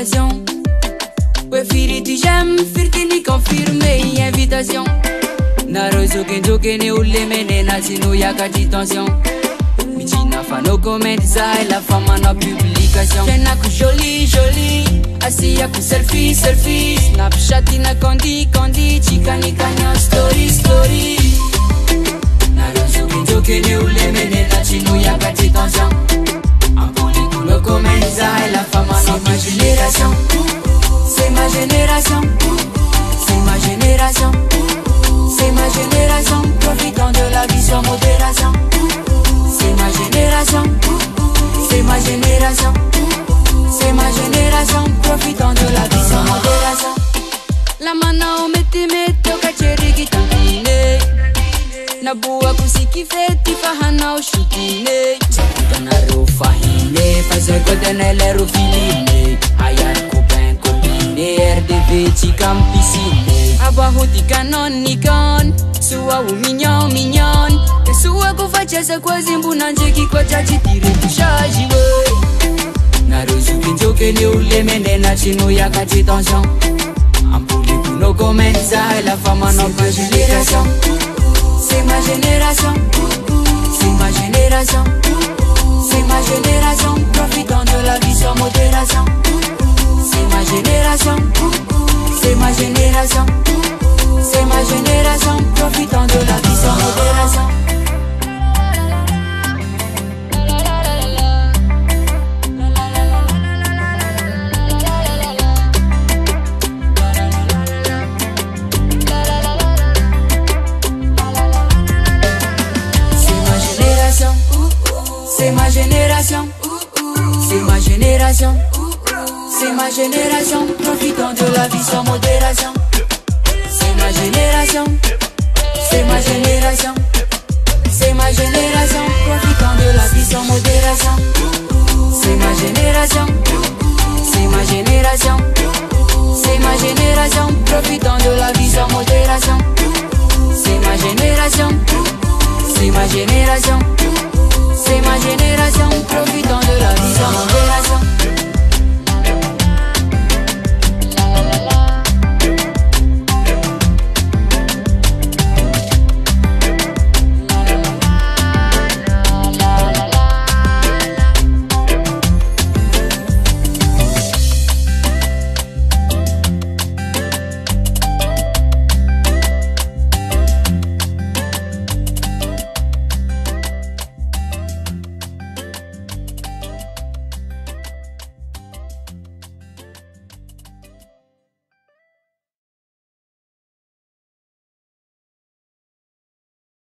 invitation. Ouais, firiti j'aime, firtini confirmé, invitation. Narozo kenjokene ulemene natino yakati tension. Michina fano comment ça et la femme en publication. J'aime que joli, joli. Assis à coup selfie, selfie. Snapchat ina condi, condi. Chikani kanya story, story. Narozo kenjokene ulemene natino yakati tension. No commenza et la femme en ma génération. C'est ma génération. C'est ma génération. C'est ma génération. Profitant de la vie sans modération. C'est ma génération. C'est ma génération. C'est ma génération. Profitant de la vie sans modération. La mana o meti meto kacheri kitangine. Nabua kusiki feti fahana o shutine. Janaro fahine. Fazer cotenele rufiline. Hayat copain copine. RDV chicam piscine. Abahuti canon nikon. Sua o mignon mignon. E sua ko facessa quasi mbunanje kiko chachi tire tushaji we. Naruzu kinjoke ne ulemene na chino yakati tension. Ampuli kuno commenza e la fama non ma génération. C'est ma génération. C'est ma génération. C'est ma génération. Profitant de la vie sans modération. C'est ma génération. C'est ma génération. C'est ma génération. Profitant de la vie sans modération. C'est ma génération, c'est ma génération, c'est ma génération, profitant de la vie sans modération. C'est ma génération, c'est ma génération, c'est ma génération, profitant de la vie sans modération. C'est ma génération, c'est ma génération, c'est ma génération, profitant de la vie sans modération. C'est ma génération, c'est ma génération.